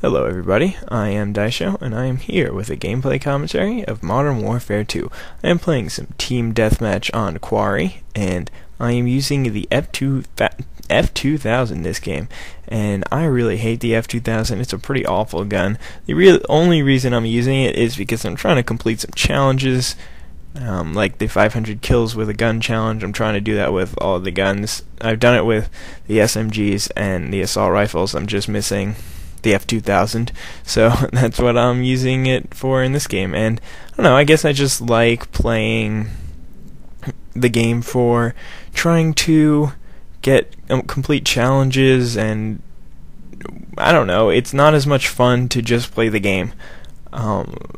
Hello everybody, I am Daisho, and I am here with a gameplay commentary of Modern Warfare 2. I am playing some Team Deathmatch on Quarry, and I am using the F2000 in this game, and I really hate the F2000. It's a pretty awful gun. The only reason I'm using it is because I'm trying to complete some challenges, like the 500 kills with a gun challenge. I'm trying to do that with all of the guns. I've done it with the SMGs and the assault rifles. I'm just missing the F2000, so that's what I'm using it for in this game. And I don't know, I guess I just like playing the game for trying to get complete challenges, and I don't know, it's not as much fun to just play the game.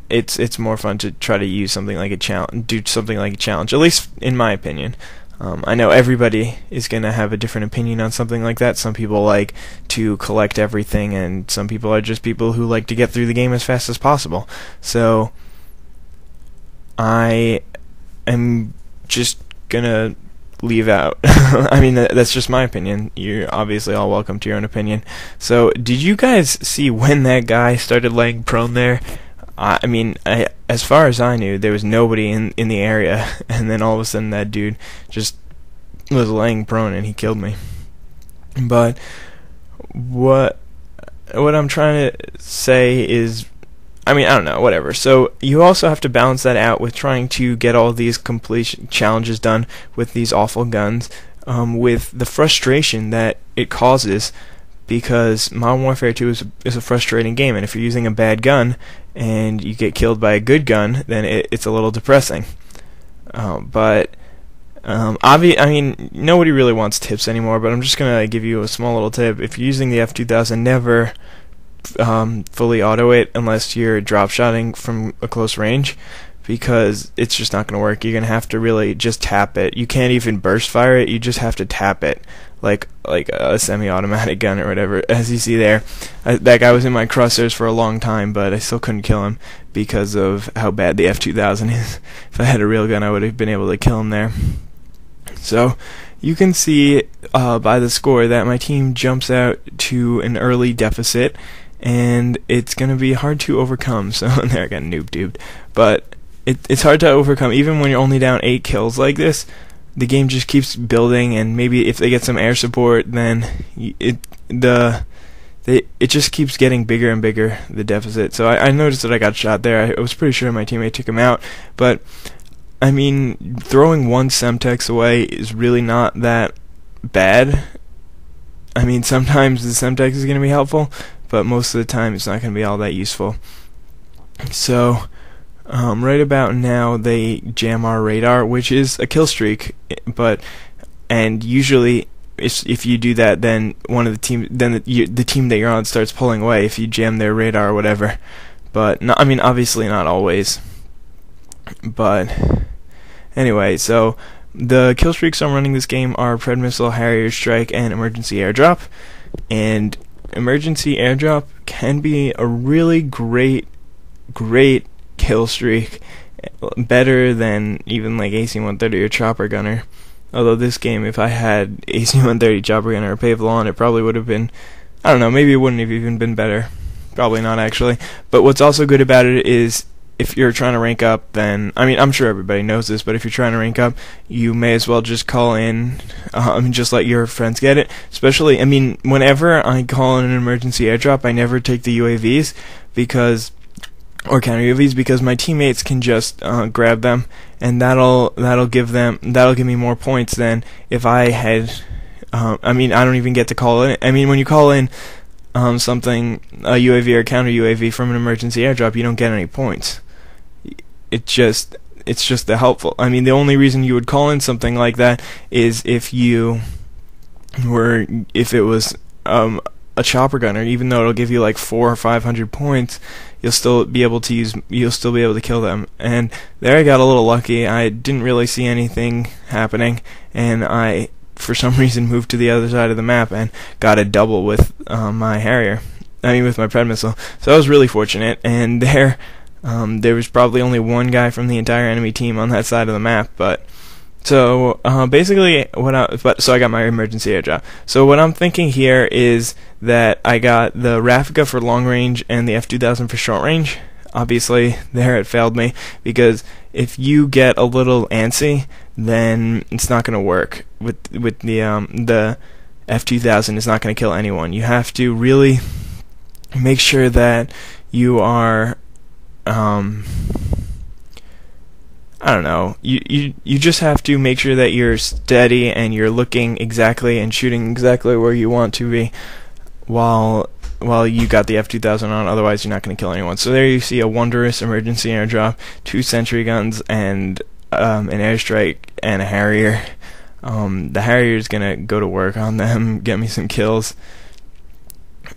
It's more fun to try to use something like a challenge, do something like a challenge, at least in my opinion. I know everybody is going to have a different opinion on something like that. Some people like to collect everything, and some people are just people who like to get through the game as fast as possible. So I am just going to leave out. I mean, that's just my opinion. You're obviously all welcome to your own opinion. So did you guys see when that guy started laying prone there? I mean, as far as I knew, there was nobody in the area, and then all of a sudden that dude just was laying prone and he killed me. But what I'm trying to say is, I mean, I don't know, whatever. So you also have to balance that out with trying to get all these completion challenges done with these awful guns, with the frustration that it causes, because Modern Warfare 2 is a frustrating game, and if you're using a bad gun and you get killed by a good gun, then it's a little depressing. I mean, nobody really wants tips anymore, but I'm just going to give you a small little tip. If you're using the F2000, never fully auto it unless you're drop shotting from a close range, because it's just not going to work. You're going to have to really just tap it. You can't even burst fire it, you just have to tap it like a semi-automatic gun or whatever. As you see there, that guy was in my crosshairs for a long time, but I still couldn't kill him because of how bad the F2000 is. If I had a real gun, I would have been able to kill him there. So you can see by the score that my team jumps out to an early deficit, and it's going to be hard to overcome. So there, I got noob-dubed. But it's hard to overcome, even when you're only down 8 kills like this. The game just keeps building, and maybe if they get some air support, then it just keeps getting bigger and bigger, the deficit. So I noticed that I got shot there. I was pretty sure my teammate took him out, but I mean, throwing one Semtex away is really not that bad. I mean, sometimes the Semtex is going to be helpful, but most of the time it's not going to be all that useful. So right about now they jam our radar, which is a kill streak, and usually if you do that, then the team that you're on starts pulling away if you jam their radar or whatever. But I mean, obviously not always. But anyway, so the kill streaks I'm running this game are Pred Missile, Harrier Strike, and Emergency Airdrop. And Emergency Airdrop can be a really great kill streak, better than even like AC-130 or Chopper Gunner. Although this game, if I had AC-130, Chopper Gunner, or Pavlon, it probably would have been, I don't know, maybe it wouldn't have even been better. Probably not, actually. But what's also good about it is, if you're trying to rank up, then, I mean, I'm sure everybody knows this, but if you're trying to rank up, you may as well just call in, just let your friends get it. Especially, I mean, whenever I call in an emergency airdrop, I never take the UAVs, or counter UAVs, because my teammates can just grab them, and that'll give me more points than if I had. I mean, I don't even get to call in. I mean, when you call in a UAV or counter UAV from an emergency airdrop, you don't get any points. It's just the helpful. I mean, the only reason you would call in something like that is if it was a Chopper Gunner. Even though it'll give you like 400 or 500 points, you'll still be able to kill them. And there I got a little lucky. I didn't really see anything happening, and I, for some reason, moved to the other side of the map and got a double with my Harrier. I mean, with my Pred Missile. So I was really fortunate, and there was probably only one guy from the entire enemy team on that side of the map, but So basically, so I got my emergency air drop. So what I'm thinking here is that I got the Raffica for long range and the F2000 for short range. Obviously, there it failed me, because if you get a little antsy, then it's not going to work with the F2000. Is not going to kill anyone. You have to really make sure that you are I don't know. You just have to make sure that you're steady and you're looking exactly and shooting exactly where you want to be while you got the F2000 on. Otherwise, you're not going to kill anyone. So there you see a wondrous emergency airdrop, 2 sentry guns, and an airstrike and a Harrier. The Harrier is going to go to work on them, get me some kills.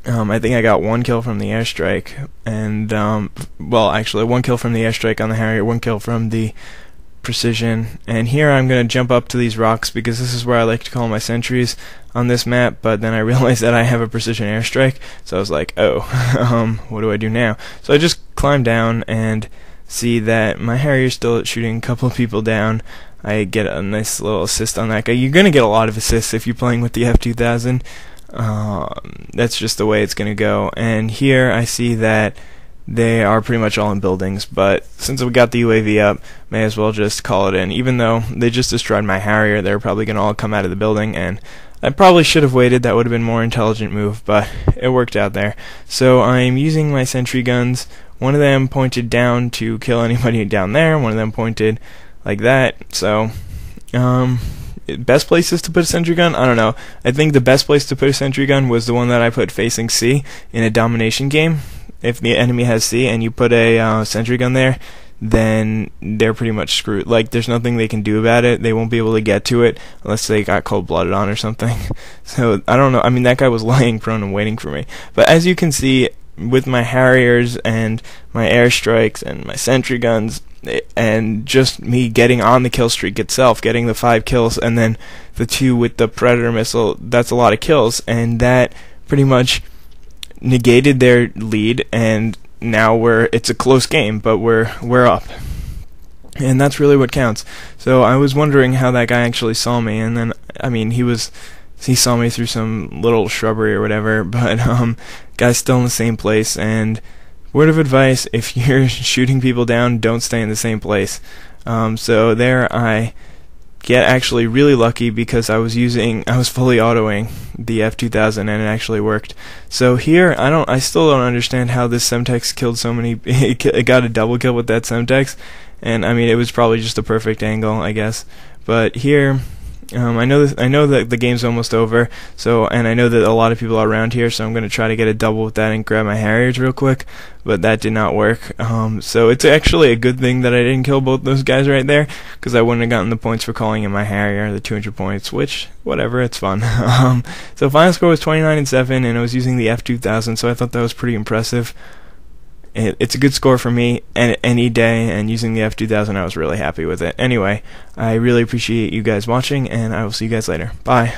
I think I got 1 kill from the airstrike, and well, actually 1 kill from the airstrike on the Harrier, 1 kill from the precision. And here I'm going to jump up to these rocks, because this is where I like to call my sentries on this map. But then I realized that I have a precision airstrike, so I was like, oh, what do I do now? So I just climb down and see that my Harrier's still shooting a couple of people down. I get a nice little assist on that guy. You're going to get a lot of assists if you're playing with the F2000. That's just the way it's going to go. And here I see that they are pretty much all in buildings, but since we got the UAV up, may as well just call it in. Even though they just destroyed my Harrier, they're probably going to all come out of the building, and I probably should have waited. That would have been a more intelligent move, but it worked out there. So I'm using my sentry guns. One of them pointed down to kill anybody down there, one of them pointed like that. So best places to put a sentry gun? I don't know. I think the best place to put a sentry gun was the one that I put facing C in a domination game. If the enemy has C and you put a sentry gun there, then they're pretty much screwed. Like, there's nothing they can do about it. They won't be able to get to it unless they got cold-blooded on or something. So, I don't know. I mean, that guy was lying prone and waiting for me. But as you can see, with my Harriers and my airstrikes and my sentry guns, and just me getting on the kill streak itself, getting the 5 kills, and then the 2 with the Predator missile, that's a lot of kills, and that pretty much negated their lead, and now it's a close game, but we're up. And that's really what counts. So I was wondering how that guy actually saw me, and then, I mean, he saw me through some little shrubbery or whatever, but guy's still in the same place. And word of advice, if you're shooting people down, don't stay in the same place. So there I get actually really lucky, because I was fully autoing the F2000 and it actually worked. So here I still don't understand how this Semtex killed so many. It got a double kill with that Semtex, and I mean, it was probably just a perfect angle, I guess. But here I know that the game's almost over, and I know that a lot of people are around here, so I'm going to try to get a double with that and grab my Harriers real quick, but that did not work. So it's actually a good thing that I didn't kill both those guys right there, because I wouldn't have gotten the points for calling in my Harrier, the 200 points, which, whatever, it's fun. So final score was 29-7, and I was using the F2000, so I thought that was pretty impressive. It's a good score for me any day, and using the F2000, I was really happy with it. Anyway, I really appreciate you guys watching, and I will see you guys later. Bye.